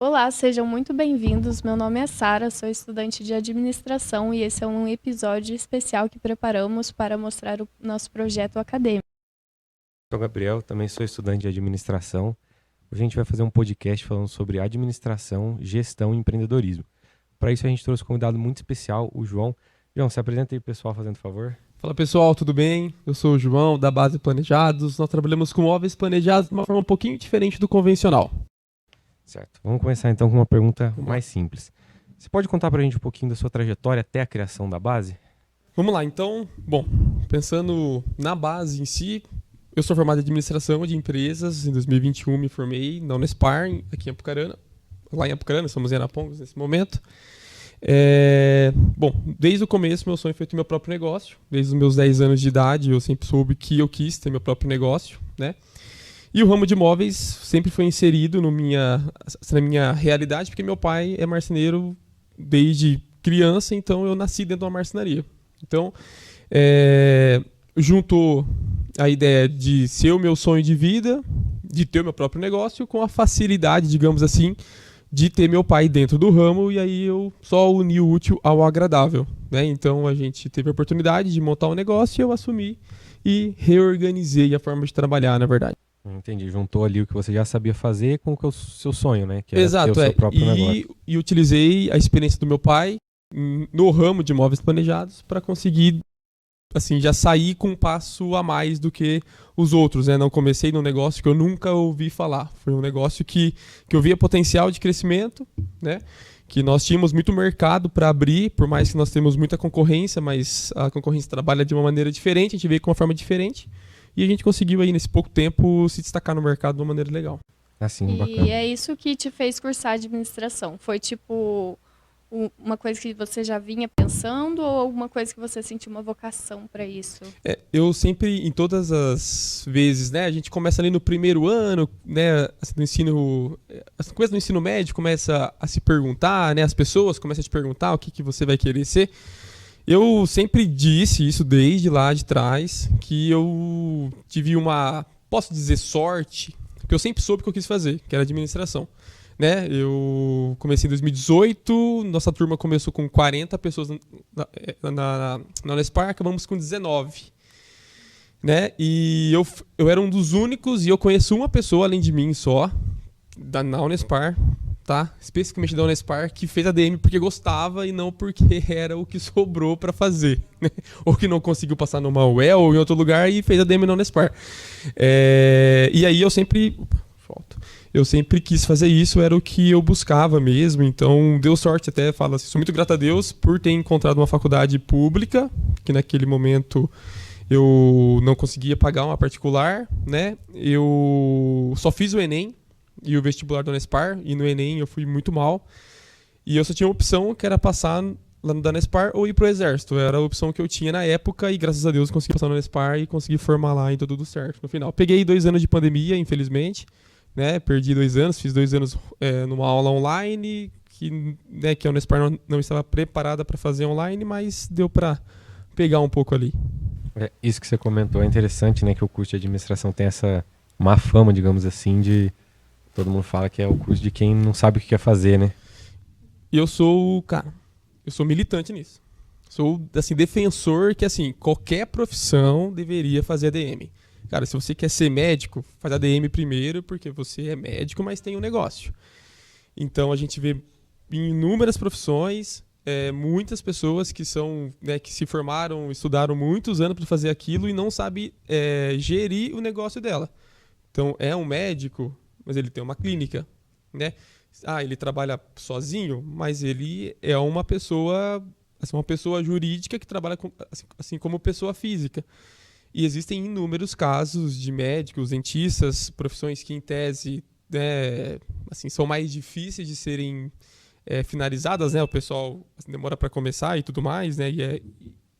Olá, sejam muito bem-vindos. Meu nome é Sara, sou estudante de administração e esse é um episódio especial que preparamos para mostrar o nosso projeto acadêmico. Sou Gabriel, também sou estudante de administração. Hoje a gente vai fazer um podcast falando sobre administração, gestão e empreendedorismo. Para isso a gente trouxe um convidado muito especial, o João. João, se apresenta aí pro pessoal, fazendo favor. Fala pessoal, tudo bem? Eu sou o João, da Base Planejados. Nós trabalhamos com móveis planejados de uma forma um pouquinho diferente do convencional. Certo. Vamos começar então com uma pergunta mais simples. Você pode contar pra gente um pouquinho da sua trajetória até a criação da base? Vamos lá, então, pensando na base em si, eu sou formado em administração de empresas. Em 2021 me formei na Unespar, aqui em Apucarana. Lá em Apucarana, estamos em Arapongas nesse momento. Desde o começo meu sonho foi ter meu próprio negócio. Desde os meus 10 anos de idade eu sempre soube que eu quis ter meu próprio negócio, né? E o ramo de imóveis sempre foi inserido na minha realidade, porque meu pai é marceneiro desde criança, então eu nasci dentro de uma marcenaria. Então, juntou a ideia de ser o meu sonho de vida, de ter o meu próprio negócio, com a facilidade, digamos assim, de ter meu pai dentro do ramo, e aí eu só uni o útil ao agradável, né? Então a gente teve a oportunidade de montar um negócio e eu assumi e reorganizei a forma de trabalhar, na verdade. Entendi, juntou ali o que você já sabia fazer com o seu sonho, né? Que era Exato, ter o seu próprio negócio. E utilizei a experiência do meu pai no ramo de imóveis planejados para conseguir assim, já sair com um passo a mais do que os outros, né? Não comecei num negócio que eu nunca ouvi falar. Foi um negócio que eu via potencial de crescimento, né? Que nós tínhamos muito mercado para abrir, por mais que nós temos muita concorrência, mas a concorrência trabalha de uma maneira diferente, a gente veio com uma forma diferente e a gente conseguiu aí nesse pouco tempo se destacar no mercado de uma maneira legal. Assim, bacana. E é isso que te fez cursar administração? Foi tipo uma coisa que você já vinha pensando ou alguma coisa que você sentiu uma vocação para isso? Eu sempre, em todas as vezes, né, a gente começa ali no primeiro ano, né, assim, no ensino, as coisas do ensino médio começa a se perguntar, né, as pessoas começam a te perguntar o que você vai querer ser. Eu sempre disse isso desde lá de trás, que eu tive posso dizer sorte, porque eu sempre soube o que eu quis fazer, que era administração. Né? Eu comecei em 2018, nossa turma começou com 40 pessoas na Unespar, acabamos com 19. Né? E eu era um dos únicos, e eu conheço uma pessoa além de mim só, na Unespar, tá? Especificamente da Unespar, que fez ADM porque gostava e não porque era o que sobrou para fazer. Né? Ou que não conseguiu passar numa UEL ou em outro lugar e fez ADM na Unespar. E aí eu sempre quis fazer isso, era o que eu buscava mesmo, então deu sorte até, falo assim, sou muito grato a Deus por ter encontrado uma faculdade pública, que naquele momento eu não conseguia pagar uma particular, né? Eu só fiz o Enem e o vestibular da Unespar, e no Enem eu fui muito mal, e eu só tinha uma opção, que era passar lá no Unespar ou ir pro Exército, era a opção que eu tinha na época, e graças a Deus consegui passar no Unespar e consegui formar lá, e deu tudo certo no final. Peguei 2 anos de pandemia, infelizmente, né, perdi 2 anos, fiz 2 anos numa aula online, que a Unespar não estava preparada para fazer online, mas deu para pegar um pouco ali. Isso que você comentou é interessante, né? Que o curso de administração tem essa má fama, digamos assim, de todo mundo fala que é o curso de quem não sabe o que quer fazer, né? E eu sou militante nisso. Sou, assim, defensor que, assim, qualquer profissão deveria fazer ADM. Cara, se você quer ser médico, faz ADM primeiro, porque você é médico, mas tem um negócio. Então a gente vê em inúmeras profissões, muitas pessoas que são, né, que se formaram, estudaram muitos anos para fazer aquilo e não sabe gerir o negócio dela. Então é um médico, mas ele tem uma clínica, né? Ele trabalha sozinho, mas ele é uma pessoa jurídica que trabalha assim como pessoa física. E existem inúmeros casos de médicos, dentistas, profissões que, em tese, né, assim, são mais difíceis de serem finalizadas, né? O pessoal demora para começar e tudo mais, né?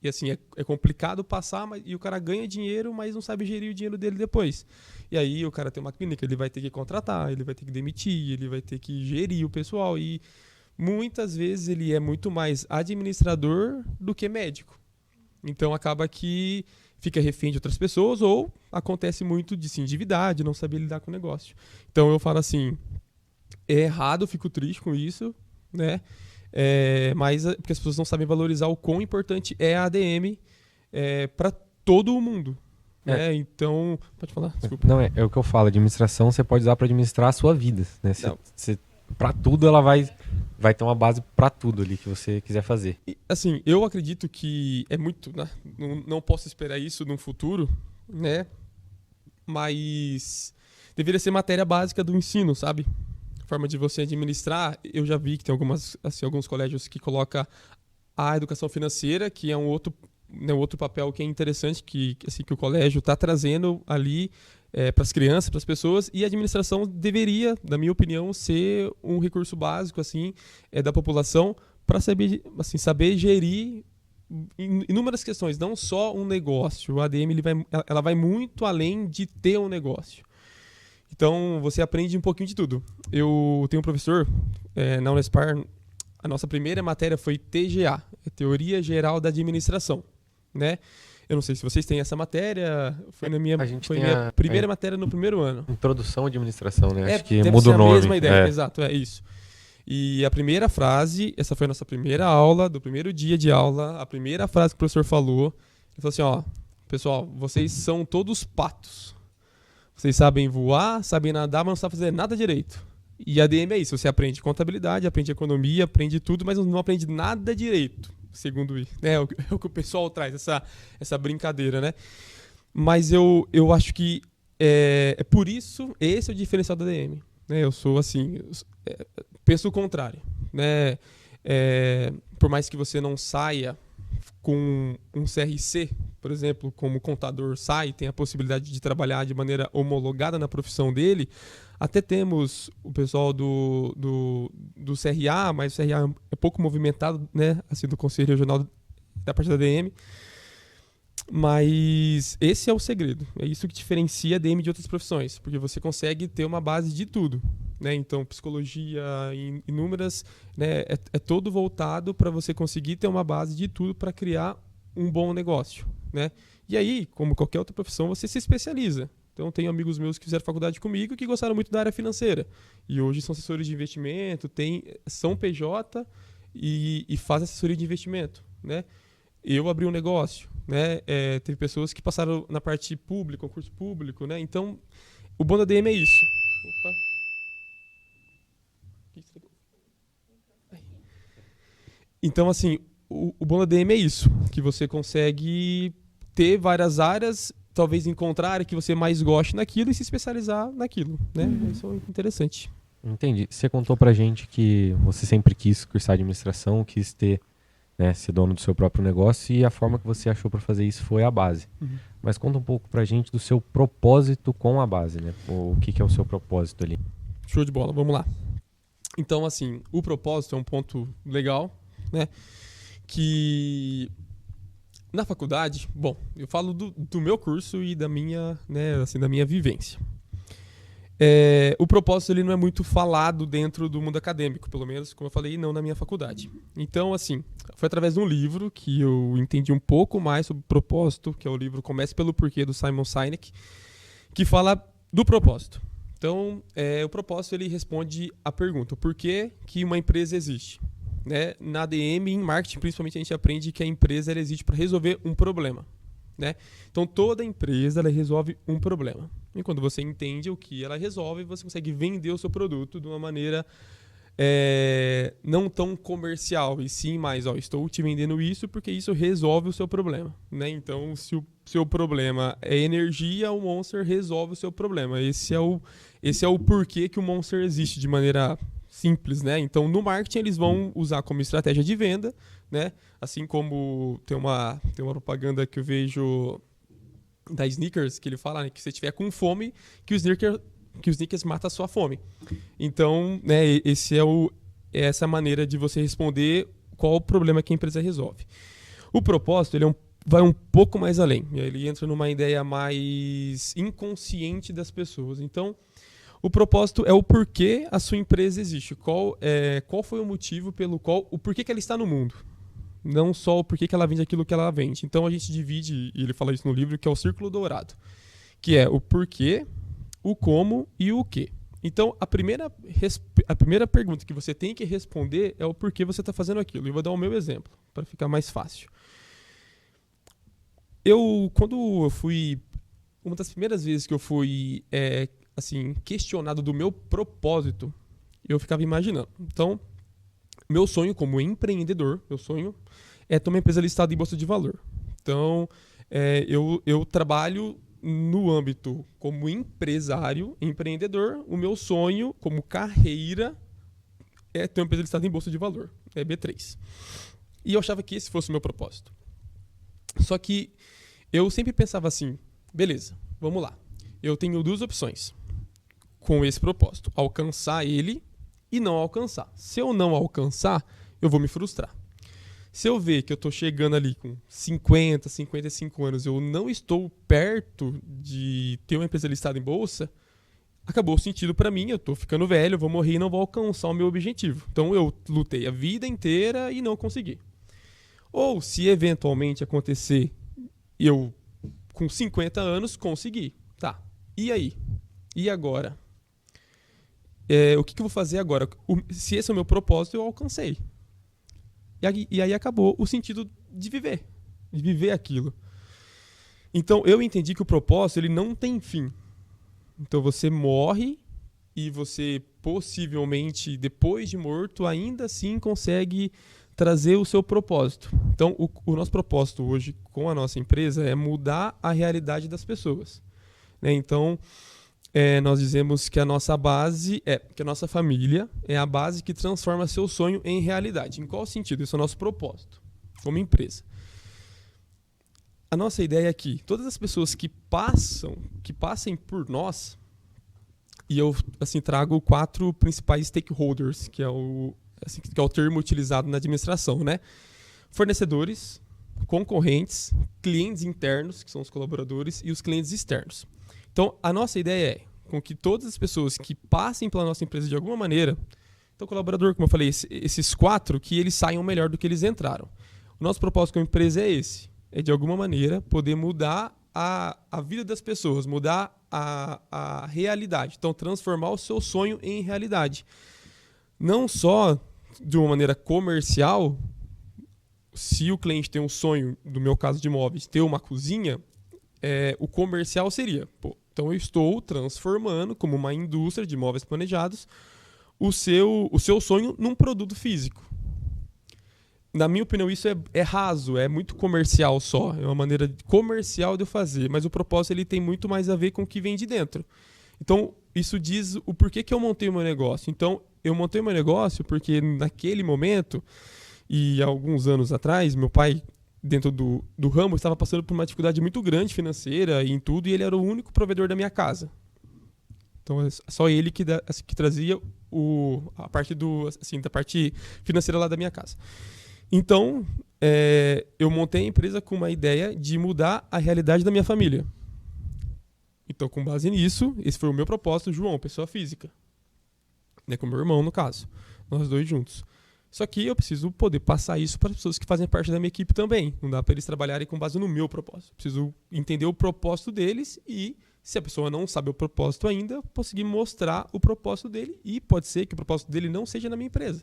E assim, é complicado passar, e o cara ganha dinheiro, mas não sabe gerir o dinheiro dele depois. E aí o cara tem uma clínica, ele vai ter que contratar, ele vai ter que demitir, ele vai ter que gerir o pessoal. E muitas vezes ele é muito mais administrador do que médico. Então acaba que fica refém de outras pessoas, ou acontece muito de se endividar, de não saber lidar com o negócio. Então eu falo assim, é errado, eu fico triste com isso, né? Mas porque as pessoas não sabem valorizar o quão importante é a ADM para todo o mundo. Né? Então, pode falar, desculpa. Não, é o que eu falo, administração você pode usar para administrar a sua vida, né? Para tudo ela vai ter uma base para tudo ali que você quiser fazer. E, assim, eu acredito que é muito, né? Não posso esperar isso no futuro, né? Mas deveria ser matéria básica do ensino, sabe? Forma de você administrar. Eu já vi que tem alguns colégios que colocam a educação financeira, que é um outro papel que é interessante, que o colégio está trazendo ali para as crianças, para as pessoas, e a administração deveria, na minha opinião, ser um recurso básico assim, da população para saber gerir inúmeras questões, não só um negócio. O ADM ela vai muito além de ter um negócio. Então, você aprende um pouquinho de tudo. Eu tenho um professor na Unespar, a nossa primeira matéria foi TGA, Teoria Geral da Administração, né? Eu não sei se vocês têm essa matéria, foi minha primeira matéria no primeiro ano. Introdução à administração, né? Acho que deve muda ser o nome. A mesma ideia, exato, é isso. E a primeira frase, essa foi a nossa primeira aula, do primeiro dia de aula, a primeira frase que o professor falou, ele falou assim, ó, pessoal, vocês são todos patos. Vocês sabem voar, sabem nadar, mas não sabem fazer nada direito. E a ADM é isso, você aprende contabilidade, aprende economia, aprende tudo, mas não aprende nada direito. Segundo é o que o pessoal traz, essa brincadeira, né? Mas eu acho que é por isso, esse é o diferencial da ADM. Né? Eu sou assim, penso o contrário. Né? Por mais que você não saia com um CRC, por exemplo, como contador sai, tem a possibilidade de trabalhar de maneira homologada na profissão dele, até temos o pessoal do CRA, mas o CRA é pouco movimentado, né, assim, do Conselho Regional da parte da ADM. Mas esse é o segredo. É isso que diferencia a ADM de outras profissões, porque você consegue ter uma base de tudo. Né? Então, psicologia, inúmeras, né, é todo voltado para você conseguir ter uma base de tudo para criar um bom negócio. Né? E aí, como qualquer outra profissão, você se especializa. Então, tenho amigos meus que fizeram faculdade comigo que gostaram muito da área financeira. E hoje são assessores de investimento, são PJ e fazem assessoria de investimento. Né? Eu abri um negócio. Né? Teve pessoas que passaram na parte pública, concurso público. Né? Então, o bom da ADM é isso. Opa. Então, assim, o bom da ADM é isso. Que você consegue ter várias áreas, talvez encontrar a área que você mais goste naquilo e se especializar naquilo, né? Isso é interessante. Entendi. Você contou pra gente que você sempre quis cursar administração, quis ter, né, ser dono do seu próprio negócio e a forma que você achou para fazer isso foi a base. Mas conta um pouco pra gente do seu propósito com a base, né? O que é o seu propósito ali? Show de bola, vamos lá. Então, assim, o propósito é um ponto legal, né? Que na faculdade, bom, eu falo do meu curso e da minha, né, assim, da minha vivência. O propósito ele não é muito falado dentro do mundo acadêmico, pelo menos, como eu falei, não na minha faculdade. Então, assim, foi através de um livro que eu entendi um pouco mais sobre o propósito, que é o livro Comece pelo Porquê, do Simon Sinek, que fala do propósito. Então, o propósito ele responde a pergunta, por que que uma empresa existe? Né? Na ADM, em marketing, principalmente, a gente aprende que a empresa ela existe para resolver um problema. Né? Então, toda empresa ela resolve um problema. E quando você entende o que ela resolve, você consegue vender o seu produto de uma maneira não tão comercial, e sim mais, estou te vendendo isso porque isso resolve o seu problema. Né? Então, se o seu problema é energia, o Monster resolve o seu problema. Esse é o porquê que o Monster existe de maneira simples, né? Então, no marketing, eles vão usar como estratégia de venda, né? Assim como tem uma propaganda que eu vejo da Snickers, que ele fala, né, que se você tiver com fome, que o Snickers mata a sua fome. Então, né, essa maneira de você responder qual o problema que a empresa resolve. O propósito, ele vai um pouco mais além. Ele entra numa ideia mais inconsciente das pessoas. Então, o propósito é o porquê a sua empresa existe. Qual foi o motivo pelo qual, o porquê que ela está no mundo. Não só o porquê que ela vende aquilo que ela vende. Então a gente divide, e ele fala isso no livro, que é o círculo dourado. Que é o porquê, o como e o quê. Então, a primeira pergunta que você tem que responder é o porquê você está fazendo aquilo. Eu vou dar o meu exemplo, para ficar mais fácil. Quando eu fui... Uma das primeiras vezes que eu fui questionado do meu propósito, eu ficava imaginando. Então, meu sonho como empreendedor, é ter uma empresa listada em Bolsa de Valor. Então, eu trabalho no âmbito como empresário, empreendedor. O meu sonho como carreira é ter uma empresa listada em Bolsa de Valor, é B3. E eu achava que esse fosse o meu propósito. Só que eu sempre pensava assim, beleza, vamos lá. Eu tenho duas opções com esse propósito, alcançar ele e não alcançar. Se eu não alcançar, eu vou me frustrar. Se eu ver que eu estou chegando ali com 50, 55 anos, eu não estou perto de ter uma empresa listada em bolsa, acabou o sentido para mim, eu estou ficando velho, eu vou morrer e não vou alcançar o meu objetivo. Então eu lutei a vida inteira e não consegui. Ou se eventualmente acontecer, eu com 50 anos consegui. Tá, e aí? E agora? O que eu vou fazer agora? Se esse é o meu propósito, eu alcancei. E aí acabou o sentido de viver aquilo. Então eu entendi que o propósito ele não tem fim. Então você morre e você possivelmente, depois de morto, ainda assim consegue trazer o seu propósito. Então o nosso propósito hoje com a nossa empresa é mudar a realidade das pessoas. Né? Então nós dizemos que a nossa base que a nossa família é a base que transforma seu sonho em realidade. Em qual sentido? Esse é o nosso propósito como empresa. A nossa ideia é que todas as pessoas que passem por nós, e eu trago 4 principais stakeholders, que é o termo utilizado na administração, né? Fornecedores, concorrentes, clientes internos, que são os colaboradores, e os clientes externos. Então, a nossa ideia é com que todas as pessoas que passem pela nossa empresa de alguma maneira, então, colaborador, como eu falei, esses 4, que eles saiam melhor do que eles entraram. O nosso propósito como empresa é esse, é de alguma maneira poder mudar a vida das pessoas, mudar a realidade. Então, transformar o seu sonho em realidade. Não só de uma maneira comercial, se o cliente tem um sonho, no meu caso de imóveis, ter uma cozinha, o comercial seria, então eu estou transformando como uma indústria de imóveis planejados o seu sonho num produto físico. Na minha opinião, isso é raso, é muito comercial só, é uma maneira comercial de eu fazer, mas o propósito ele tem muito mais a ver com o que vem de dentro. Então, isso diz o porquê que eu montei o meu negócio. Então, eu montei o meu negócio porque naquele momento, e há alguns anos atrás, meu pai, dentro do ramo, estava passando por uma dificuldade muito grande financeira e em tudo, e ele era o único provedor da minha casa. Então, é só ele que trazia a parte da parte financeira lá da minha casa. Então, eu montei a empresa com uma ideia de mudar a realidade da minha família. Então, com base nisso, esse foi o meu propósito, João, pessoa física. Né, com meu irmão, no caso. Nós 2 juntos. Só que eu preciso poder passar isso para as pessoas que fazem parte da minha equipe também. Não dá para eles trabalharem com base no meu propósito. Preciso entender o propósito deles e, se a pessoa não sabe o propósito ainda, conseguir mostrar o propósito dele. E pode ser que o propósito dele não seja na minha empresa.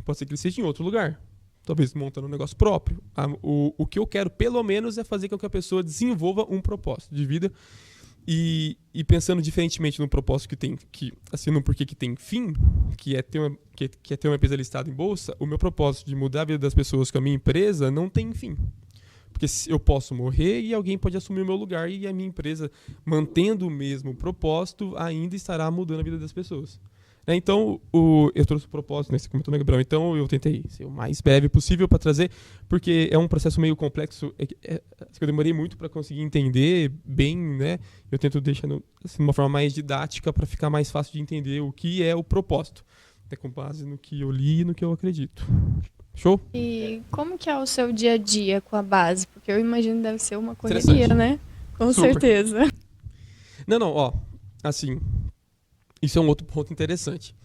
Pode ser que ele seja em outro lugar. Talvez montando um negócio próprio. O que eu quero, pelo menos, é fazer com que a pessoa desenvolva um propósito de vida. E pensando diferentemente no propósito no porquê que tem fim, que é ter uma empresa listada em bolsa, o meu propósito de mudar a vida das pessoas com a minha empresa não tem fim. Porque eu posso morrer e alguém pode assumir o meu lugar e a minha empresa, mantendo o mesmo propósito, ainda estará mudando a vida das pessoas. Então, eu trouxe o propósito nesse comentário, Gabriel. Então, eu tentei ser o mais breve possível para trazer, porque é um processo meio complexo, que eu demorei muito para conseguir entender bem, né? Eu tento deixar de uma forma mais didática para ficar mais fácil de entender o que é o propósito, com base no que eu li e no que eu acredito. Show? E como que é o seu dia a dia com a base? Porque eu imagino que deve ser uma correria, né? Com Super. certeza. Não, assim... Isso é um outro ponto interessante,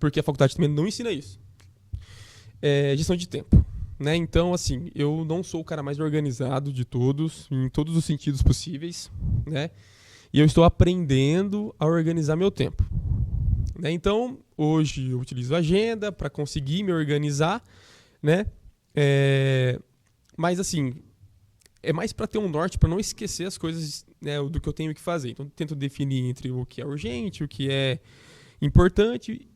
porque a faculdade também não ensina isso. Gestão de tempo. Né? Então, assim, eu não sou o cara mais organizado de todos, em todos os sentidos possíveis, né? E eu estou aprendendo a organizar meu tempo. né? Então, hoje eu utilizo a agenda para conseguir me organizar, né? Mas, assim, é mais para ter um norte, para não esquecer as coisas, né, do que eu tenho que fazer. Então, eu tento definir entre o que é urgente, o que é importante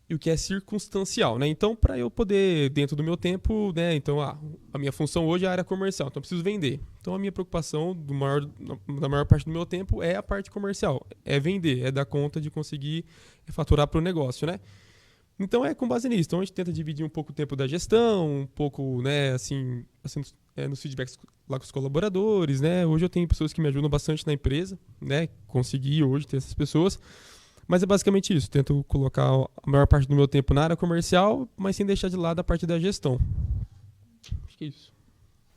e o que é circunstancial, né? Então, para eu poder, dentro do meu tempo, né? Então, a minha função hoje é a área comercial, então eu preciso vender. Então, a minha preocupação da maior parte do meu tempo é a parte comercial, é vender, é dar conta de conseguir faturar para o negócio, né? Então, é com base nisso. Então, a gente tenta dividir um pouco o tempo da gestão, um pouco, né, assim nos feedbacks lá com os colaboradores, né? Hoje eu tenho pessoas que me ajudam bastante na empresa, né? Consegui hoje ter essas pessoas. Mas é basicamente isso. Tento colocar a maior parte do meu tempo na área comercial, mas sem deixar de lado a parte da gestão. Acho que é isso.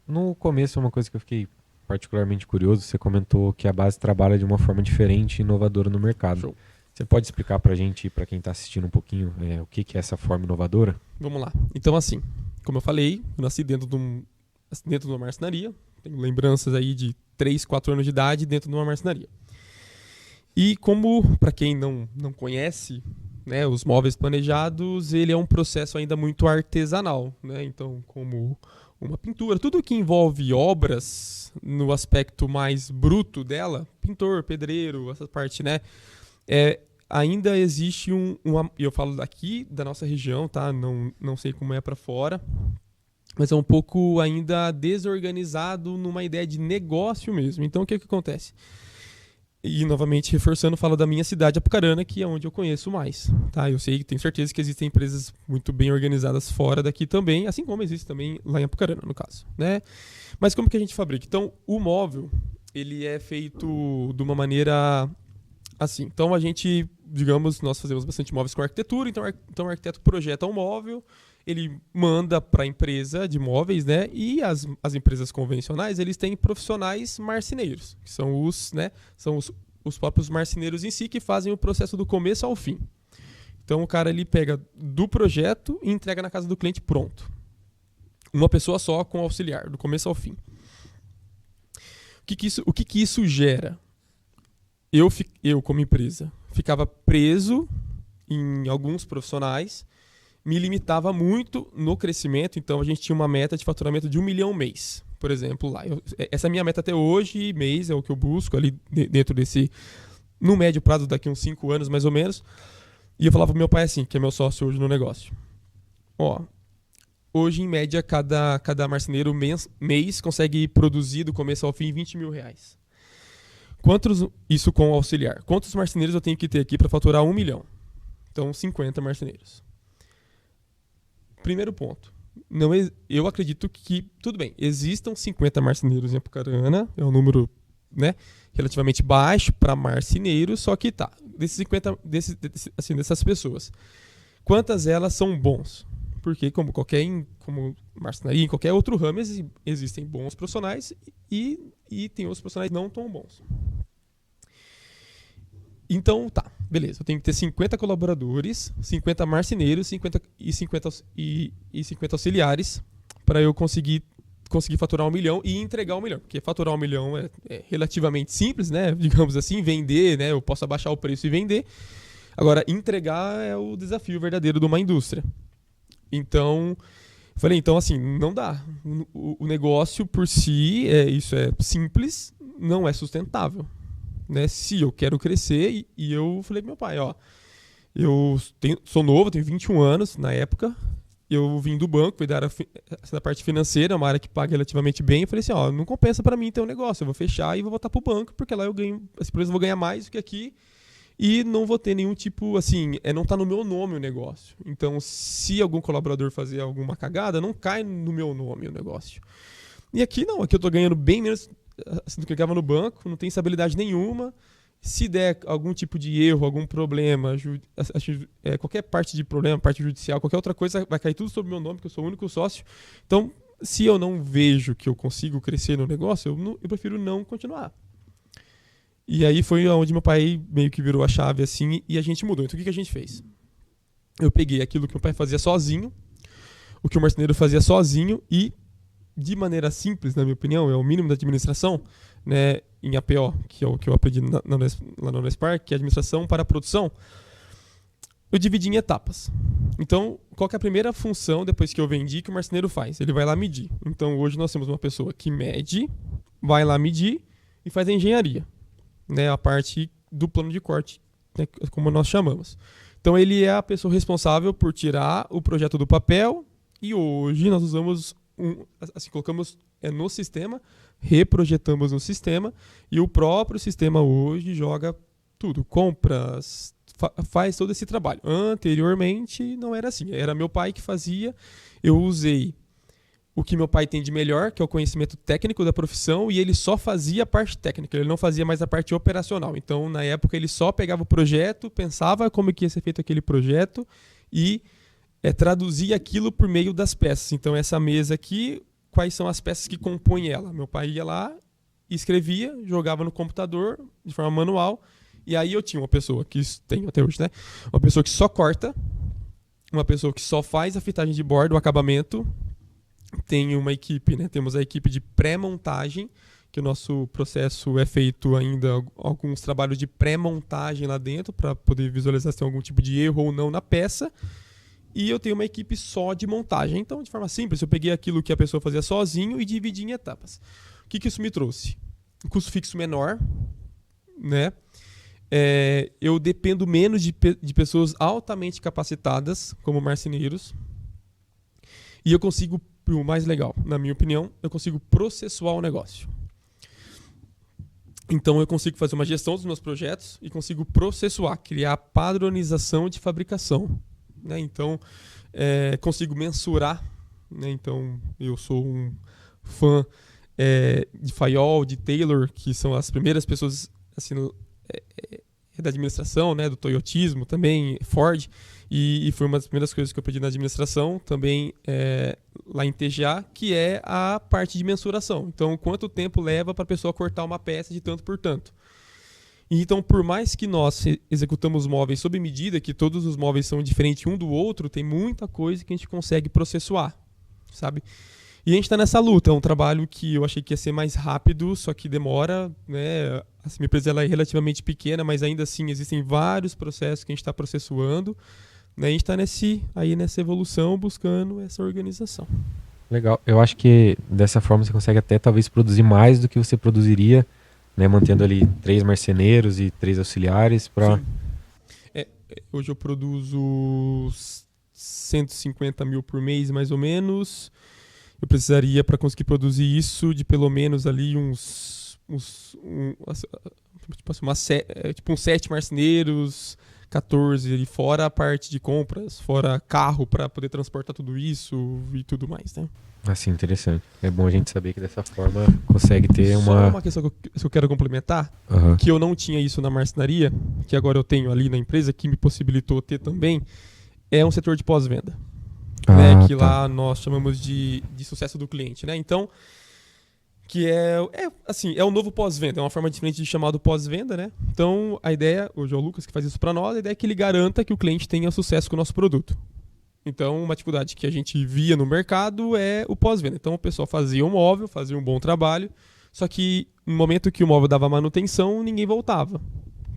No começo, uma coisa que eu fiquei particularmente curioso, você comentou que a base trabalha de uma forma diferente e inovadora no mercado. Show. Você pode explicar pra gente, pra quem tá assistindo um pouquinho, o que é essa forma inovadora? Vamos lá. Então, assim, como eu falei, eu nasci dentro de uma marcenaria. Tenho lembranças aí de 3, 4 anos de idade dentro de uma marcenaria. E como, para quem não conhece, né, os móveis planejados, ele é um processo ainda muito artesanal, né? Então, como uma pintura, tudo que envolve obras no aspecto mais bruto dela, pintor, pedreiro, essa parte, né? Ainda existe eu falo daqui da nossa região, tá? Não sei como é para fora, mas é um pouco ainda desorganizado numa ideia de negócio mesmo. Então, o que acontece? E, novamente, reforçando, falo da minha cidade, Apucarana, que é onde eu conheço mais. Tá? Eu sei, tenho certeza que existem empresas muito bem organizadas fora daqui também, assim como existe também lá em Apucarana, no caso. Né? Mas como que a gente fabrica? Então, o móvel, ele é feito de uma maneira assim. Então, a gente, digamos, nós fazemos bastante móveis com arquitetura, então o arquiteto projeta um móvel, ele manda para a empresa de móveis, né? E as empresas convencionais, eles têm profissionais marceneiros, que são os próprios marceneiros em si que fazem o processo do começo ao fim. Então o cara ele pega do projeto e entrega na casa do cliente pronto. Uma pessoa só com auxiliar, do começo ao fim. O que isso gera? Eu, como empresa, ficava preso em alguns profissionais, me limitava muito no crescimento, então a gente tinha uma meta de faturamento de 1 milhão mês, por exemplo, lá. Essa é a minha meta até hoje, mês é o que eu busco ali dentro desse, no médio prazo, daqui uns 5 anos mais ou menos. E eu falava pro meu pai assim, que é meu sócio hoje no negócio. Hoje em média cada marceneiro mês consegue produzir do começo ao fim 20 mil reais. Isso com o auxiliar. Quantos marceneiros eu tenho que ter aqui para faturar 1 milhão? Então 50 marceneiros. Primeiro ponto, eu acredito que, tudo bem, existam 50 marceneiros em Apucarana, é um número, né, relativamente baixo para marceneiros, só que desses 50, dessas pessoas, quantas elas são bons? Porque como marcenaria, em qualquer outro ramo, existem bons profissionais e tem outros profissionais não tão bons. Então, beleza. Eu tenho que ter 50 colaboradores, 50 marceneiros, 50 auxiliares para eu conseguir faturar 1 milhão e entregar 1 milhão. Porque faturar 1 milhão é relativamente simples, né? Digamos assim, vender, né? Eu posso abaixar o preço e vender. Agora, entregar é o desafio verdadeiro de uma indústria. Então, falei, assim, não dá. O negócio por si, isso é simples, não é sustentável. Né, se eu quero crescer, e eu falei pro meu pai, eu sou novo, tenho 21 anos na época, eu vim do banco, fui da parte financeira, uma área que paga relativamente bem, eu falei assim, não compensa para mim ter um negócio, eu vou fechar e vou voltar pro banco, porque lá essa empresa eu vou ganhar mais do que aqui, e não vou ter nenhum tipo, assim, não tá no meu nome o negócio. Então, se algum colaborador fazer alguma cagada, não cai no meu nome o negócio. E aqui não, aqui eu tô ganhando bem menos assim, do que eu ganhava no banco, não tem estabilidade nenhuma. Se der algum tipo de erro, algum problema, qualquer parte de problema, parte judicial, qualquer outra coisa, vai cair tudo sobre o meu nome, porque eu sou o único sócio. Então, se eu não vejo que eu consigo crescer no negócio, eu prefiro não continuar. E aí foi onde meu pai meio que virou a chave assim e a gente mudou. Então, o que a gente fez? Eu peguei aquilo que meu pai fazia sozinho, o que o marceneiro fazia sozinho e, de maneira simples, na minha opinião, é o mínimo da administração, né, em APO, que é o que eu aprendi lá na Unespar, que é administração para a produção. eu dividi em etapas. Então, qual que é a primeira função depois que eu vendi que o marceneiro faz? Ele vai lá medir. Então, hoje nós temos uma pessoa que mede, vai lá medir e faz a engenharia, né? A parte do plano de corte, né? Como nós chamamos. Então, ele é a pessoa responsável por tirar o projeto do papel e hoje nós usamos, colocamos no sistema, reprojetamos no sistema e o próprio sistema hoje joga tudo, compras, faz todo esse trabalho. Anteriormente não era assim, era meu pai que fazia, eu usei o que meu pai tem de melhor, que é o conhecimento técnico da profissão, e ele só fazia a parte técnica, ele não fazia mais a parte operacional. Então, na época, ele só pegava o projeto, pensava como que ia ser feito aquele projeto e traduzia aquilo por meio das peças. Então, essa mesa aqui, quais são as peças que compõem ela? Meu pai ia lá, escrevia, jogava no computador de forma manual, e aí eu tinha uma pessoa, que tenho até hoje, né? Uma pessoa que só corta, uma pessoa que só faz a fitagem de bordo, o acabamento. Tem uma equipe, né? Temos a equipe de pré-montagem, que o nosso processo é feito ainda alguns trabalhos de pré-montagem lá dentro, para poder visualizar se tem algum tipo de erro ou não na peça. E eu tenho uma equipe só de montagem. Então, de forma simples, eu peguei aquilo que a pessoa fazia sozinho e dividi em etapas. O que isso me trouxe? Um custo fixo menor, né? Eu dependo menos de pessoas altamente capacitadas, como marceneiros. E eu consigo, o mais legal, na minha opinião, eu consigo processuar o negócio. Então eu consigo fazer uma gestão dos meus projetos e consigo processuar, criar padronização de fabricação, né? Então, consigo mensurar, né? Então, eu sou um fã de Fayol, de Taylor, que são as primeiras pessoas assim, da administração, né? Do toyotismo também, Ford, e foi uma das primeiras coisas que eu aprendi na administração, também lá em TGA, que é a parte de mensuração. Então, quanto tempo leva para a pessoa cortar uma peça de tanto por tanto. E então, por mais que nós executamos móveis sob medida, que todos os móveis são diferentes um do outro, tem muita coisa que a gente consegue processuar, sabe? E a gente está nessa luta, é um trabalho que eu achei que ia ser mais rápido, só que demora, né? A minha empresa ela é relativamente pequena, mas ainda assim existem vários processos que a gente está processuando, né? A gente está nessa evolução, buscando essa organização. Legal. Eu acho que dessa forma você consegue até talvez produzir mais do que você produziria, né? Mantendo ali 3 marceneiros e 3 auxiliares para... Hoje eu produzo 150 mil por mês, mais ou menos. Eu precisaria, para conseguir produzir isso, de pelo menos ali uns 7 marceneiros, 14 ali, fora a parte de compras, fora carro para poder transportar tudo isso e tudo mais, né? Assim, interessante. É bom a gente saber que dessa forma consegue ter Só uma questão que eu quero complementar, que eu não tinha isso na marcenaria, que agora eu tenho ali na empresa, que me possibilitou ter também, é um setor de pós-venda. Né, que lá nós chamamos de sucesso do cliente, né? Então, que é o novo pós-venda, é uma forma diferente de chamar do pós-venda, né? Então, a ideia, hoje é o Lucas que faz isso para nós, a ideia é que ele garanta que o cliente tenha sucesso com o nosso produto. Então, uma dificuldade que a gente via no mercado é o pós-venda. Então, o pessoal fazia um móvel, fazia um bom trabalho, só que no momento que o móvel dava manutenção, ninguém voltava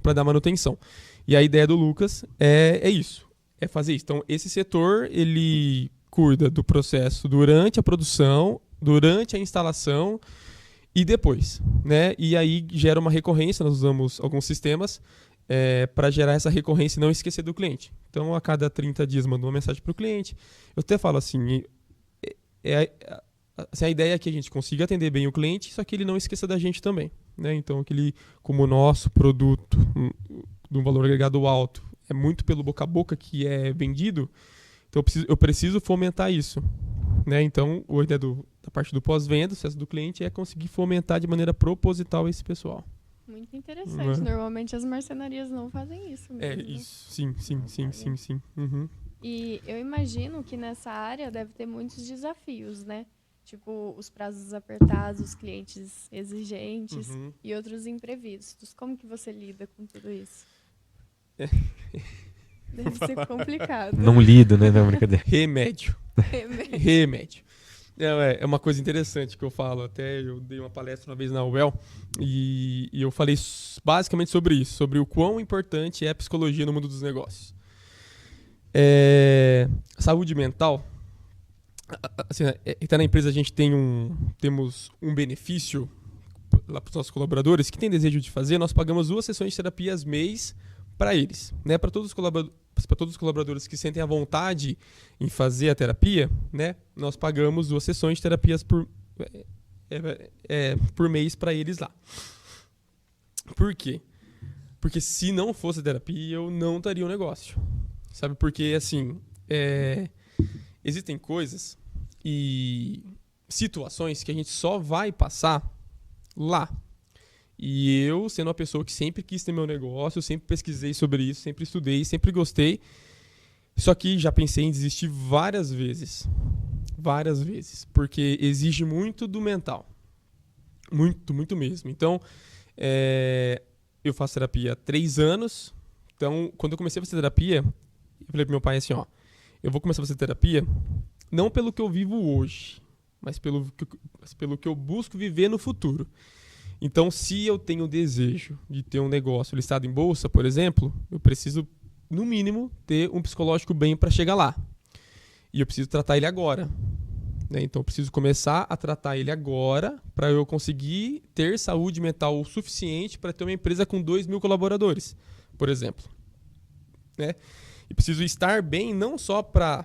para dar manutenção. E a ideia do Lucas é isso. É fazer isso. Então, esse setor, ele cuida do processo durante a produção, durante a instalação e depois, né? E aí gera uma recorrência, nós usamos alguns sistemas para gerar essa recorrência e não esquecer do cliente. Então, a cada 30 dias, mando uma mensagem para o cliente. Eu até falo assim, a ideia é que a gente consiga atender bem o cliente, só que ele não esqueça da gente também, né? Então, como o nosso produto de um valor agregado alto, é muito pelo boca a boca que é vendido, então eu preciso fomentar isso, né? Então, a ideia da parte do pós-venda, o sucesso do cliente, é conseguir fomentar de maneira proposital esse pessoal. Muito interessante. Normalmente as marcenarias não fazem isso mesmo. Isso. Sim. Uhum. E eu imagino que nessa área deve ter muitos desafios, né? Tipo, os prazos apertados, os clientes exigentes e outros imprevistos. Como que você lida com tudo isso? Deve ser complicado. Não lido, né? Não, brincadeira. Remédio. É uma coisa interessante que eu falo. Até eu dei uma palestra uma vez na UEL e eu falei basicamente sobre isso, sobre o quão importante é a psicologia no mundo dos negócios. Saúde mental, assim, até na empresa a gente temos um benefício lá para os nossos colaboradores que tem desejo de fazer, nós pagamos 2 sessões de terapias mês para eles, né? Para todos os colaboradores que sentem a vontade em fazer a terapia, né? Nós pagamos 2 sessões de terapias por mês para eles lá. Por quê? Porque se não fosse a terapia, eu não estaria um negócio. Sabe? Porque, assim, existem coisas e situações que a gente só vai passar lá. E eu, sendo uma pessoa que sempre quis ter meu negócio, sempre pesquisei sobre isso, sempre estudei, sempre gostei. Só que já pensei em desistir várias vezes. Várias vezes. Porque exige muito do mental. Muito, muito mesmo. Então, eu faço terapia há 3 anos. Então, quando eu comecei a fazer terapia, eu falei pro meu pai assim, ó, eu vou começar a fazer terapia não pelo que eu vivo hoje, mas pelo que eu busco viver no futuro. Então, se eu tenho o desejo de ter um negócio listado em bolsa, por exemplo, eu preciso, no mínimo, ter um psicológico bem para chegar lá. E eu preciso tratar ele agora. Né? Então, eu preciso começar a tratar ele agora para eu conseguir ter saúde mental o suficiente para ter uma empresa com 2.000 colaboradores, por exemplo. Né? E preciso estar bem não só para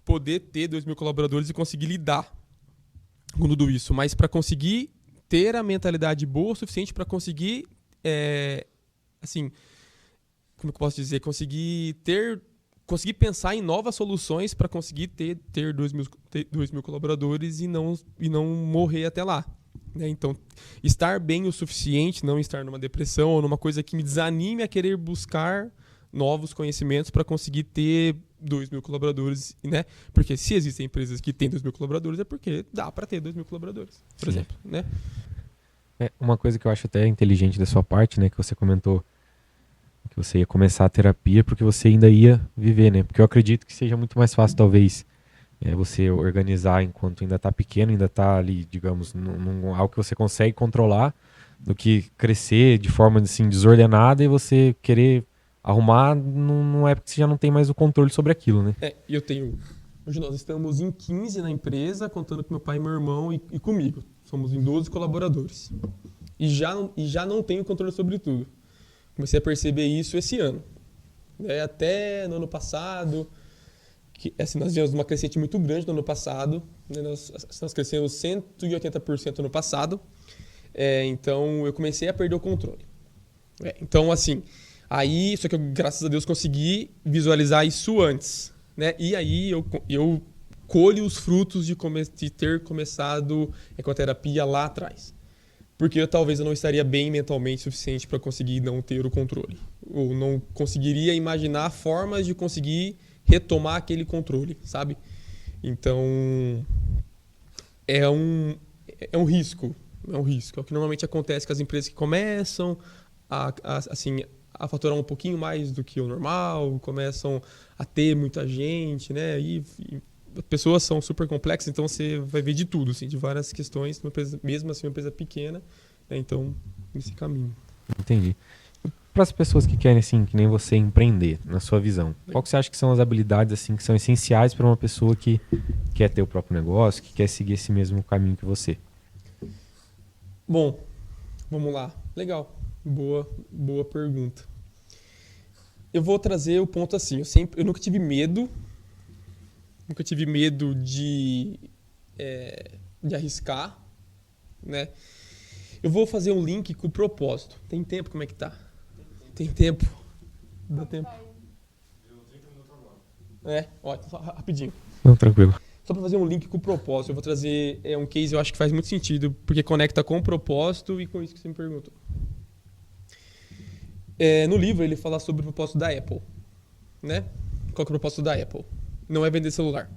poder ter 2.000 colaboradores e conseguir lidar com tudo isso, mas para conseguir ter a mentalidade boa o suficiente para conseguir, assim, como eu posso dizer, conseguir pensar em novas soluções para conseguir ter 2.000 colaboradores e não morrer até lá. Né? Então, estar bem o suficiente, não estar numa depressão ou numa coisa que me desanime a querer buscar novos conhecimentos para conseguir ter 2.000 colaboradores, né? Porque se existem empresas que têm 2.000 colaboradores é porque dá para ter 2.000 colaboradores, por exemplo, né? Uma coisa que eu acho até inteligente da sua parte, né, que você comentou que você ia começar a terapia porque você ainda ia viver, né? Porque eu acredito que seja muito mais fácil, talvez, você organizar enquanto ainda está pequeno, ainda está ali, digamos, algo que você consegue controlar, do que crescer de forma assim desordenada e você querer arrumar numa época que você já não tem mais o controle sobre aquilo, né? Hoje nós estamos em 15 na empresa, contando com meu pai, meu irmão e comigo. Somos em 12 colaboradores. E já não tenho controle sobre tudo. Comecei a perceber isso esse ano. Até no ano passado, assim, nós tivemos uma crescente muito grande no ano passado. Né? Nós crescemos 180% no ano passado. Então, eu comecei a perder o controle. Então, assim, aí, só que eu, graças a Deus, consegui visualizar isso antes. Né? E aí, eu colho os frutos de ter começado com a terapia lá atrás. Porque talvez eu não estaria bem mentalmente o suficiente para conseguir não ter o controle. Ou não conseguiria imaginar formas de conseguir retomar aquele controle, sabe? Então, é um risco. É um risco. É o que normalmente acontece com as empresas que começam a faturar um pouquinho mais do que o normal, começam a ter muita gente, né? E pessoas são super complexas, então você vai ver de tudo, assim, de várias questões, mesmo assim uma empresa pequena, né? Então, nesse caminho. Entendi. Para as pessoas que querem, assim, que nem você, empreender, na sua visão, qual que você acha que são as habilidades, assim, que são essenciais para uma pessoa que quer ter o próprio negócio, que quer seguir esse mesmo caminho que você? Bom, vamos lá. Legal. Boa pergunta. Eu vou trazer o ponto assim, eu nunca tive medo de arriscar, né? Eu vou fazer um link com o propósito. Tem tempo? Como é que tá? Tem tempo? Dá tempo? Deu 30 minutos agora. Ó, só rapidinho. Não, tranquilo. Só para fazer um link com o propósito, eu vou trazer um case eu acho que faz muito sentido, porque conecta com o propósito e com isso que você me perguntou. No livro ele fala sobre o propósito da Apple, né? Qual que é o propósito da Apple? Não é vender celular.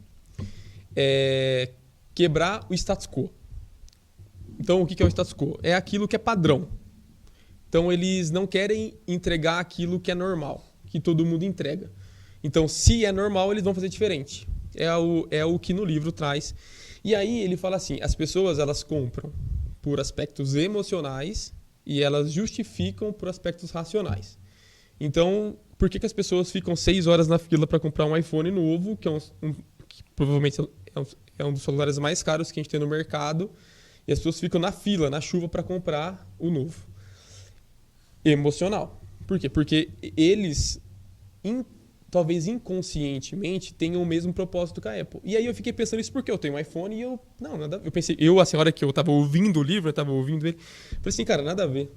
É quebrar o status quo. Então, o que é o status quo? É aquilo que é padrão. Então, eles não querem entregar aquilo que é normal, que todo mundo entrega. Então, se é normal, eles vão fazer diferente. É o que no livro traz. E aí, ele fala assim, as pessoas, elas compram por aspectos emocionais e elas justificam por aspectos racionais. Então, por que as pessoas ficam 6 horas na fila para comprar um iPhone novo, que que provavelmente é um dos celulares mais caros que a gente tem no mercado, e as pessoas ficam na fila, na chuva, para comprar o novo. Emocional. Por quê? Porque eles, talvez inconscientemente, tenham o mesmo propósito que a Apple. E aí eu fiquei pensando isso porque eu tenho um iPhone e eu... Não, nada a ver. Eu pensei, assim, a hora que eu tava ouvindo o livro, eu tava ouvindo ele, falei assim, cara, nada a ver.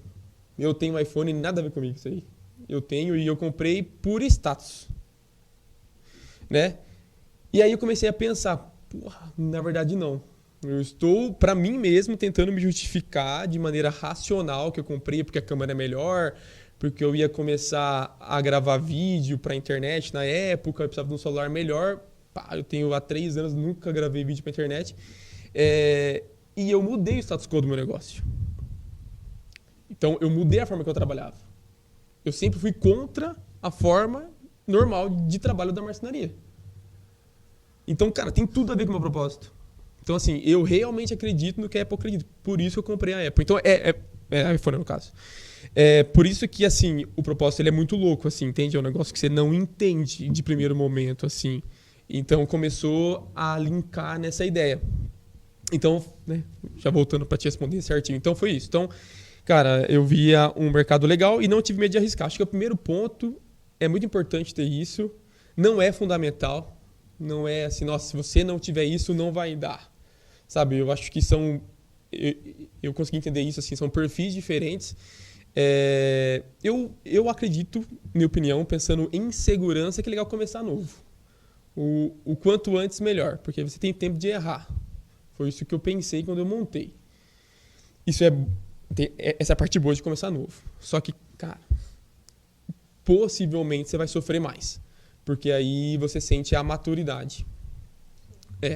Eu tenho um iPhone e nada a ver comigo isso aí. Eu tenho e eu comprei por status. Né? E aí eu comecei a pensar, porra, na verdade não. Eu estou, para mim mesmo, tentando me justificar de maneira racional que eu comprei porque a câmera é melhor, porque eu ia começar a gravar vídeo para a internet na época, eu precisava de um celular melhor. Pá, eu tenho há 3 anos, nunca gravei vídeo para a internet. E eu mudei o status quo do meu negócio. Então, eu mudei a forma que eu trabalhava. Eu sempre fui contra a forma normal de trabalho da marcenaria. Então, cara, tem tudo a ver com o meu propósito. Então, assim, eu realmente acredito no que a Apple acredita. Por isso que eu comprei a Apple. Então, é iPhone no caso. Por isso que, assim, o propósito ele é muito louco, assim, entende? É um negócio que você não entende de primeiro momento, assim. Então, começou a linkar nessa ideia. Então, né, já voltando para te responder certinho. Então, foi isso. Então, cara, eu via um mercado legal e não tive medo de arriscar. Acho que o primeiro ponto é muito importante ter isso. Não é fundamental. Não é assim, nossa, se você não tiver isso, não vai dar. Sabe, eu acho que são... Eu consegui entender isso, assim, são perfis diferentes. Eu acredito, minha opinião, pensando em segurança, que é legal começar novo. O quanto antes, melhor, porque você tem tempo de errar. Foi isso que eu pensei quando eu montei. Essa é a parte boa de começar novo. Só que, cara, possivelmente você vai sofrer mais. Porque aí você sente a maturidade.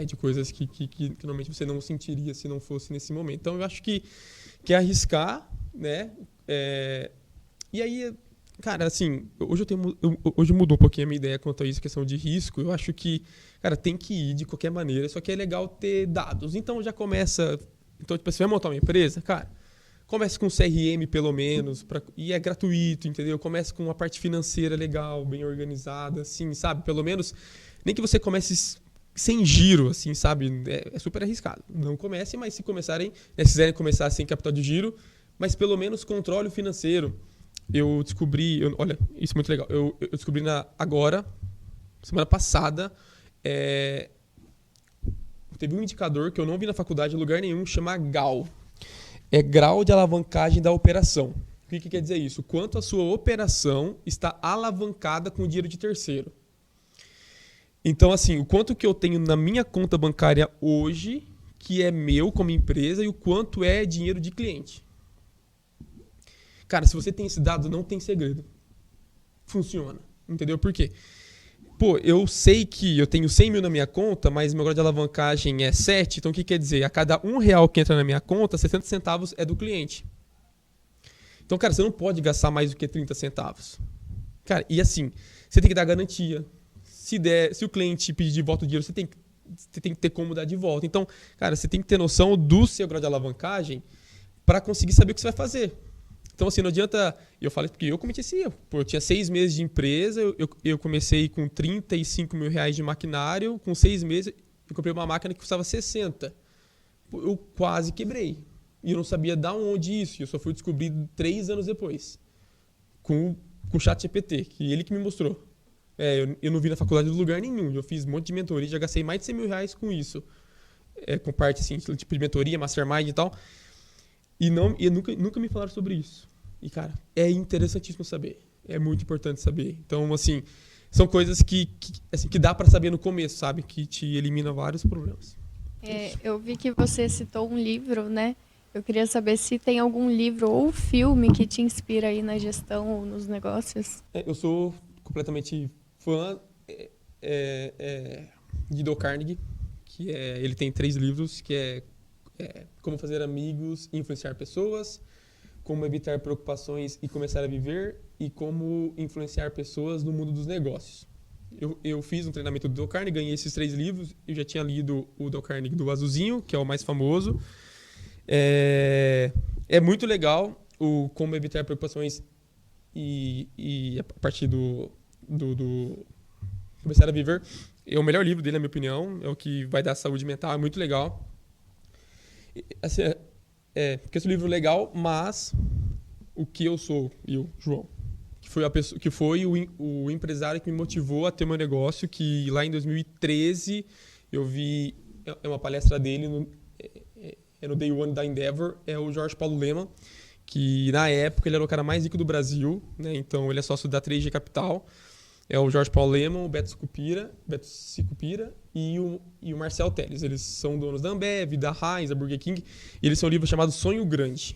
De coisas que normalmente você não sentiria se não fosse nesse momento. Então, eu acho que é arriscar, né? E aí, cara, assim, hoje mudou um pouquinho a minha ideia quanto a isso, questão de risco. Eu acho que, cara, tem que ir de qualquer maneira, só que é legal ter dados. Então, já começa... Então, tipo, você vai montar uma empresa, cara, comece com CRM, pelo menos, e é gratuito, entendeu? Comece com uma parte financeira legal, bem organizada, assim, sabe? Pelo menos, nem que você comece sem giro, assim, sabe? É super arriscado. Não comece, mas se começarem, se quiserem começar sem capital de giro, mas pelo menos controle o financeiro. Eu descobri, olha, isso é muito legal, eu descobri agora, semana passada, teve um indicador que eu não vi na faculdade em lugar nenhum, chama GAL. É grau de alavancagem da operação. O que quer dizer isso? Quanto a sua operação está alavancada com dinheiro de terceiro. Então, assim, o quanto que eu tenho na minha conta bancária hoje, que é meu como empresa, e o quanto é dinheiro de cliente. Cara, se você tem esse dado, não tem segredo. Funciona. Entendeu? Por quê? Pô, eu sei que eu tenho 100 mil na minha conta, mas meu grau de alavancagem é 7, então o que quer dizer? A cada R$1 que entra na minha conta, 60 centavos é do cliente. Então, cara, você não pode gastar mais do que 30 centavos. Cara, e assim, você tem que dar garantia. Se o cliente pedir de volta o dinheiro, você tem que ter como dar de volta. Então, cara, você tem que ter noção do seu grau de alavancagem para conseguir saber o que você vai fazer. Então, assim, não adianta... Eu falei porque eu cometi esse erro. Eu tinha 6 meses de empresa, eu comecei com 35 mil reais de maquinário, com 6 meses eu comprei uma máquina que custava 60. Eu quase quebrei. E eu não sabia de onde isso. Eu só fui descobrir 3 anos depois. Com o ChatGPT, que ele que me mostrou. Eu não vi na faculdade de lugar nenhum. Eu fiz um monte de mentoria, já gastei mais de 100 mil reais com isso. Com parte assim, tipo de mentoria, mastermind e tal. E nunca me falaram sobre isso. E, cara, é interessantíssimo saber. É muito importante saber. Então, assim, são coisas que dá para saber no começo, sabe? Que te elimina vários problemas. Eu vi que você citou um livro, né? Eu queria saber se tem algum livro ou filme que te inspira aí na gestão ou nos negócios. Eu sou completamente fã de Dale Carnegie, que ele tem 3 livros, que é Como Fazer Amigos e Influenciar Pessoas, Como Evitar Preocupações e Começar a Viver, e Como Influenciar Pessoas no Mundo dos Negócios. Eu fiz um treinamento do Dale Carnegie, ganhei esses 3 livros. Eu já tinha lido o Dale Carnegie do Azulzinho, que é o mais famoso. É muito legal o Como Evitar Preocupações a partir do Começar a Viver, é o melhor livro dele, na minha opinião, é o que vai dar saúde mental, é muito legal. Assim, porque esse livro é legal, mas o que eu sou, João, que foi o empresário que me motivou a ter meu negócio, que lá em 2013 eu vi uma palestra dele no Day One da Endeavor, é o Jorge Paulo Lemann, que na época ele era o cara mais rico do Brasil, né? Então ele é sócio da 3G Capital. É o Jorge Paulo Lemann, o Beto Sicupira e o Marcel Telles. Eles são donos da Ambev, da Heinz, da Burger King. E eles têm um livro chamado Sonho Grande,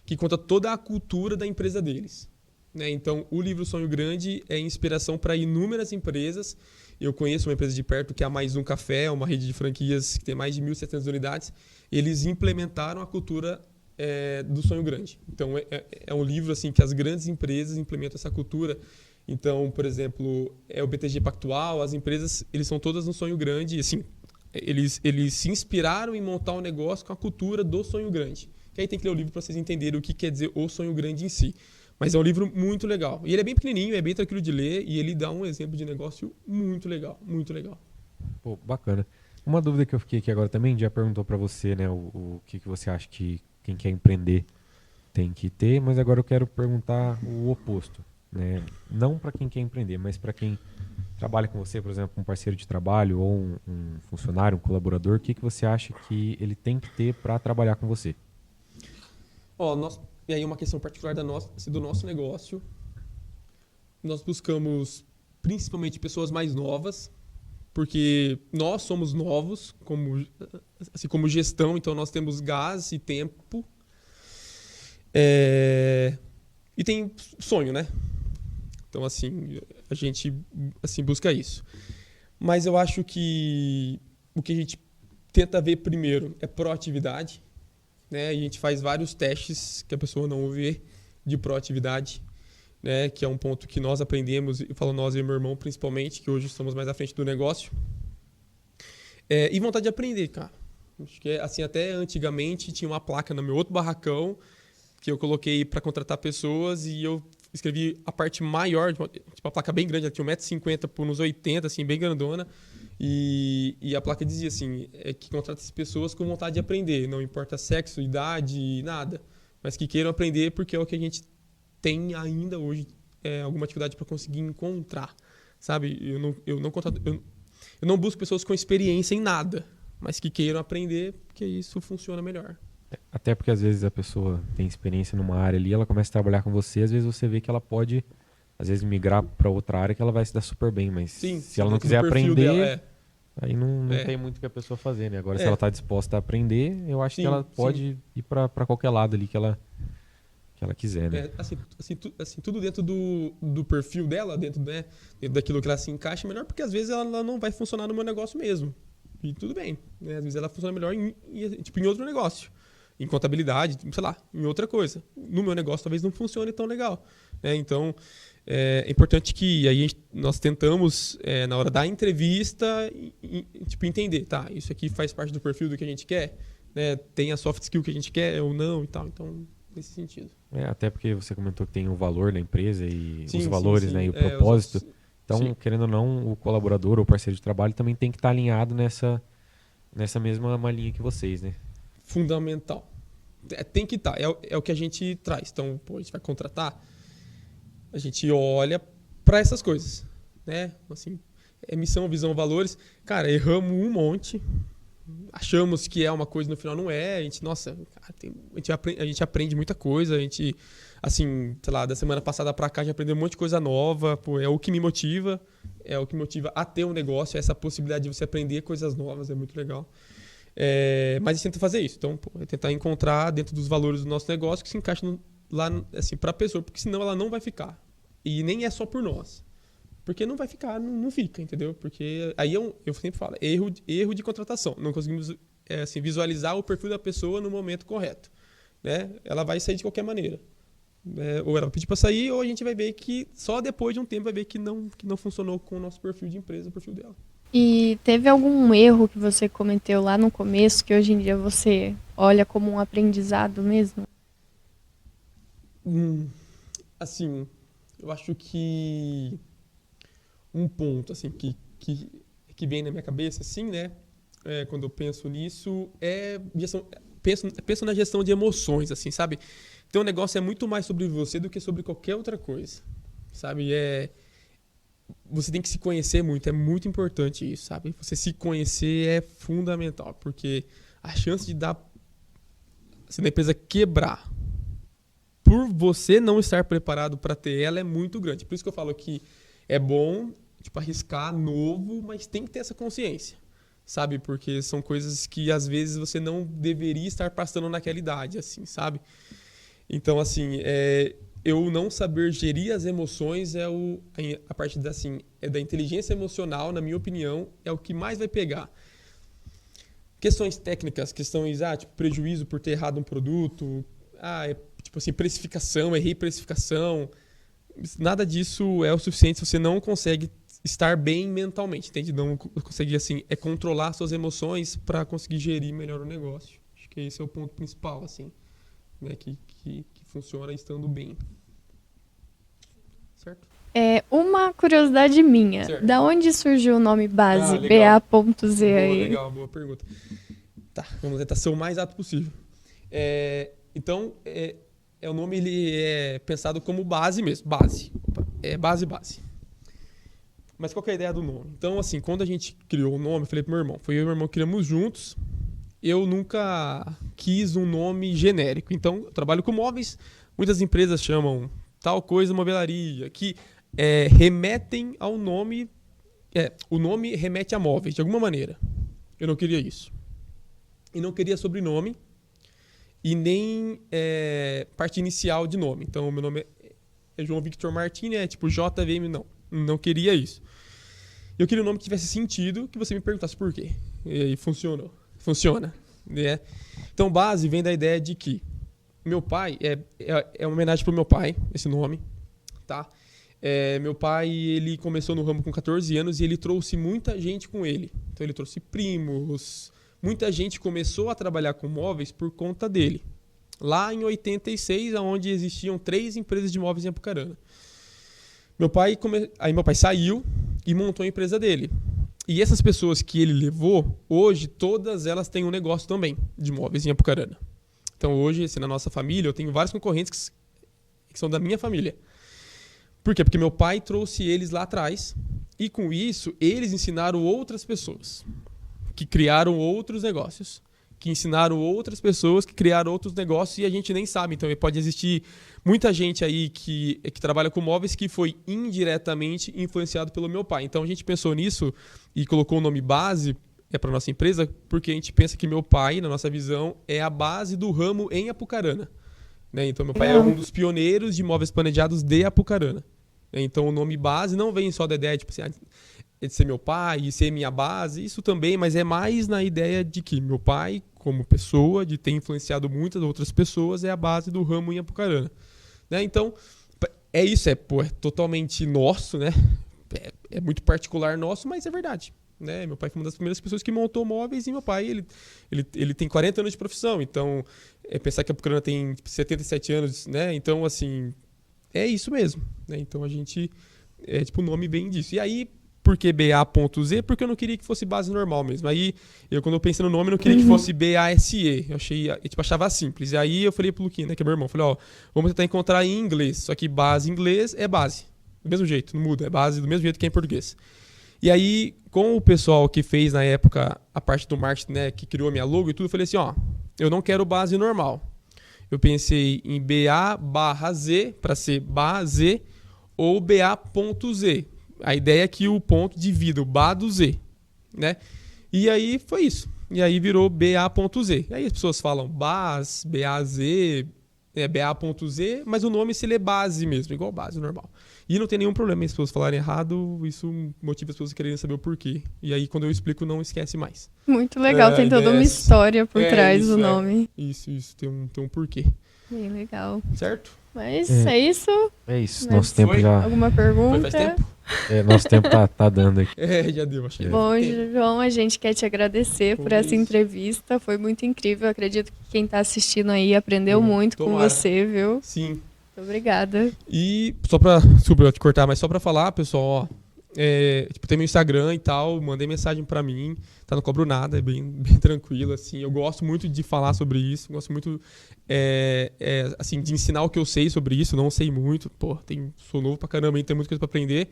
que conta toda a cultura da empresa deles. Né? Então, o livro Sonho Grande é inspiração para inúmeras empresas. Eu conheço uma empresa de perto que é a Mais Um Café, uma rede de franquias que tem mais de 1.700 unidades. Eles implementaram a cultura do Sonho Grande. Então, é um livro assim que as grandes empresas implementam essa cultura. Então, por exemplo, o BTG Pactual, as empresas, eles são todas no Sonho Grande. Assim, eles se inspiraram em montar um negócio com a cultura do Sonho Grande. Que aí tem que ler o livro para vocês entenderem o que quer dizer o Sonho Grande em si. Mas é um livro muito legal. E ele é bem pequenininho, é bem tranquilo de ler e ele dá um exemplo de negócio muito legal, muito legal. Pô, bacana. Uma dúvida que eu fiquei aqui agora também, já perguntou para você, né, o que você acha que quem quer empreender tem que ter, mas agora eu quero perguntar o oposto. Né? Não para quem quer empreender, mas para quem trabalha com você, por exemplo, um parceiro de trabalho ou um funcionário, um colaborador, o que você acha que ele tem que ter para trabalhar com você? E aí uma questão particular do nosso negócio, nós buscamos principalmente pessoas mais novas, porque nós somos novos, como gestão, então nós temos gás e tempo, e tem sonho, né? Então, assim, a gente busca isso. Mas eu acho que o que a gente tenta ver primeiro é proatividade, né? E a gente faz vários testes que a pessoa não vê de proatividade, né? Que é um ponto que nós aprendemos, eu falo nós e meu irmão principalmente, que hoje estamos mais à frente do negócio. E vontade de aprender, cara. Acho que assim, até antigamente tinha uma placa no meu outro barracão que eu coloquei para contratar pessoas e eu escrevi a parte maior, tipo uma placa bem grande, ela tinha 1,50 m por uns 80, assim, bem grandona. E a placa dizia assim, que contrata-se pessoas com vontade de aprender, não importa sexo, idade, nada, mas que queiram aprender porque é o que a gente tem ainda hoje, alguma dificuldade para conseguir encontrar, sabe? Eu não busco pessoas com experiência em nada, mas que queiram aprender porque isso funciona melhor. Até porque às vezes a pessoa tem experiência numa área ali, ela começa a trabalhar com você, às vezes você vê que ela pode, às vezes, migrar para outra área que ela vai se dar super bem, mas se ela não quiser aprender, dela, aí não tem muito o que a pessoa fazer, né? Agora, se ela está disposta a aprender, eu acho que ela pode ir para qualquer lado ali que ela quiser, né? Assim, tudo dentro do perfil dela, dentro daquilo que ela se encaixa melhor, porque às vezes ela não vai funcionar no meu negócio mesmo. E tudo bem, né? Às vezes ela funciona melhor em outro negócio. Em contabilidade, sei lá, em outra coisa. No meu negócio talvez não funcione tão legal. Então, é importante que aí nós tentamos, na hora da entrevista, entender, tá, isso aqui faz parte do perfil do que a gente quer, né? Tem a soft skill que a gente quer ou não e tal. Então, nesse sentido. Até porque você comentou que tem o valor da empresa e os valores, né, e o propósito. Então, querendo ou não, o colaborador ou parceiro de trabalho também tem que estar alinhado nessa mesma linha que vocês, né? Fundamental. Tem que estar. É o que a gente traz. Então, a gente vai contratar, a gente olha para essas coisas, né? Assim, missão, visão, valores. Cara, erramos um monte. Achamos que é uma coisa, no final não é. A gente, a gente aprende muita coisa. A gente, assim, sei lá, da semana passada para cá, a gente aprendeu um monte de coisa nova. É o que me motiva. É o que me motiva a ter um negócio. Essa possibilidade de você aprender coisas novas é muito legal. Mas a gente tenta fazer isso. Então, é tentar encontrar dentro dos valores do nosso negócio que se encaixe lá, assim, para a pessoa, porque senão ela não vai ficar. E nem é só por nós. Porque não vai ficar, não fica, entendeu? Porque aí eu sempre falo, erro de contratação. Não conseguimos visualizar o perfil da pessoa no momento correto. Né? Ela vai sair de qualquer maneira. Ou ela vai pedir para sair, ou a gente vai ver que só depois de um tempo vai ver que não funcionou com o nosso perfil de empresa, o perfil dela. E teve algum erro que você cometeu lá no começo que hoje em dia você olha como um aprendizado mesmo? Assim, Eu acho que um ponto, assim, que vem na minha cabeça, assim, né? Quando eu penso nisso, penso na gestão de emoções, assim, sabe? Então o negócio é muito mais sobre você do que sobre qualquer outra coisa, sabe? Você tem que se conhecer muito, é muito importante isso, sabe? Você se conhecer é fundamental, porque a chance de da empresa quebrar por você não estar preparado para ter ela é muito grande. Por isso que eu falo que é bom, tipo, arriscar novo, mas tem que ter essa consciência, sabe? Porque são coisas que às vezes você não deveria estar passando naquela idade, assim, sabe? Então, assim, eu não saber gerir as emoções a parte da inteligência emocional, na minha opinião, é o que mais vai pegar. Questões técnicas, questões, tipo, prejuízo por ter errado um produto, tipo assim, precificação, errei precificação. Nada disso é o suficiente se você não consegue estar bem mentalmente, entende? Não consegue, assim, controlar suas emoções para conseguir gerir melhor o negócio. Acho que esse é o ponto principal, assim, né, que funciona estando bem. Certo? Uma curiosidade minha. Certo. Da onde surgiu o nome base, legal. BA.Z aí? Legal, boa pergunta. Tá, vamos tentar ser o mais rápido possível. Então, o nome ele é pensado como base mesmo, base. Base. Mas qual que é a ideia do nome? Então, assim, quando a gente criou o nome, eu falei pro meu irmão, foi eu e meu irmão que criamos juntos. Eu nunca quis um nome genérico. Então, eu trabalho com móveis, muitas empresas chamam tal coisa movelaria, que remetem ao nome, o nome remete a móveis, de alguma maneira. Eu não queria isso. E não queria sobrenome e nem parte inicial de nome. Então, meu nome é João Victor Martins, tipo JVM, não queria isso. Eu queria um nome que tivesse sentido, que você me perguntasse por quê. E aí funciona. Né? Então, base vem da ideia de que meu pai, é uma homenagem pro meu pai, esse nome, tá? Meu pai, ele começou no ramo com 14 anos e ele trouxe muita gente com ele. Então, ele trouxe primos, muita gente começou a trabalhar com móveis por conta dele. Lá em 86, onde existiam 3 empresas de móveis em Apucarana. Aí meu pai saiu e montou a empresa dele. E essas pessoas que ele levou, hoje, todas elas têm um negócio também de móveis em Apucarana. Então, hoje, assim, na nossa família, eu tenho vários concorrentes que são da minha família. Por quê? Porque meu pai trouxe eles lá atrás e, com isso, eles ensinaram outras pessoas que criaram outros negócios, que ensinaram outras pessoas que criaram outros negócios e a gente nem sabe. Então, pode existir muita gente aí que trabalha com móveis que foi indiretamente influenciado pelo meu pai. Então, a gente pensou nisso e colocou o nome base para nossa empresa porque a gente pensa que meu pai, na nossa visão, é a base do ramo em Apucarana. Né? Então, meu pai é um dos pioneiros de móveis planejados de Apucarana. Então, o nome base não vem só da ideia tipo assim, de ser meu pai e ser minha base, isso também, mas é mais na ideia de que meu pai, como pessoa, de ter influenciado muitas outras pessoas, é a base do ramo em Apucarana. Né? Então, isso, é totalmente nosso, né? É muito particular nosso, mas é verdade. Né? Meu pai foi uma das primeiras pessoas que montou móveis e meu pai, ele tem 40 anos de profissão, então, pensar que a Apucarana tem 77 anos, né? Então, assim, é isso mesmo. Né? Então, a gente, o nome vem disso. E aí, por que BA.Z? Porque eu não queria que fosse base normal mesmo. Aí, quando eu pensei no nome, eu não queria que fosse BASE. Eu achava simples. E aí, eu falei pro Luquinha, né, que é meu irmão, falei, vamos tentar encontrar em inglês. Só que base em inglês é base. Do mesmo jeito, não muda. É base do mesmo jeito que é em português. E aí, com o pessoal que fez, na época, a parte do marketing, né, que criou a minha logo e tudo, eu falei assim, eu não quero base normal. Eu pensei em BA/Z, para ser base, ou BA.Z. A ideia é que o ponto divida o BA do Z, né? E aí foi isso. E aí virou BA.Z. E aí as pessoas falam BAS, BAZ, BA.Z, mas o nome se lê base mesmo, igual base normal. E não tem nenhum problema as pessoas falarem errado, isso motiva as pessoas a quererem saber o porquê. E aí quando eu explico, não esquece mais. Muito legal, tem toda uma história por trás do nome. Isso, tem um porquê. Bem legal. Certo? Mas é isso. É isso, nosso tempo já... Alguma pergunta? Foi faz tempo? Nosso tempo tá dando aqui. Já deu, achei. Bom, João, a gente quer te agradecer por essa entrevista. Foi muito incrível. Acredito que quem está assistindo aí aprendeu muito com você, viu? Sim. Muito obrigada. E só pra... Desculpa eu te cortar, mas só pra falar, pessoal, ó. Tipo, tem meu Instagram e tal, mandei mensagem pra mim, tá? Não cobro nada, é bem tranquilo, assim. Eu gosto muito de falar sobre isso, gosto muito, assim, de ensinar o que eu sei sobre isso, não sei muito, pô, sou novo pra caramba, tem muita coisa pra aprender,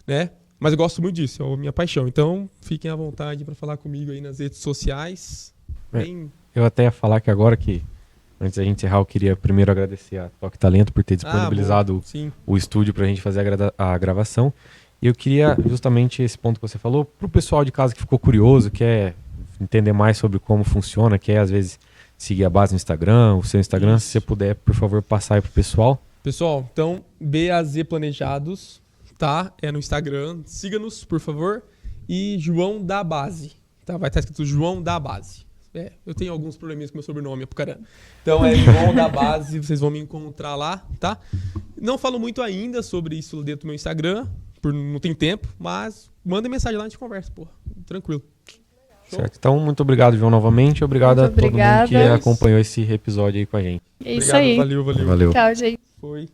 né? Mas eu gosto muito disso, é a minha paixão. Então, fiquem à vontade pra falar comigo aí nas redes sociais. Eu até ia falar que agora que, antes da gente encerrar, eu queria primeiro agradecer a Toque Talento por ter disponibilizado o estúdio pra gente fazer a gravação. E eu queria, justamente esse ponto que você falou, pro pessoal de casa que ficou curioso, quer entender mais sobre como funciona, quer às vezes seguir a base no Instagram, o seu Instagram, se você puder, por favor, passar aí pro pessoal. Pessoal, então, BAZ Planejados, tá? É no Instagram, siga-nos, por favor. E João da Base, tá? Vai estar escrito João da Base. Eu tenho alguns probleminhas com meu sobrenome, pro caramba. Então é João da Base, vocês vão me encontrar lá, tá? Não falo muito ainda sobre isso dentro do meu Instagram, não tem tempo, mas manda mensagem lá e a gente conversa, pô. Tranquilo. Certo. Então, muito obrigado, João, novamente. Obrigado a todo mundo que acompanhou esse episódio aí com a gente. É isso aí. Valeu. Tchau, gente. Foi.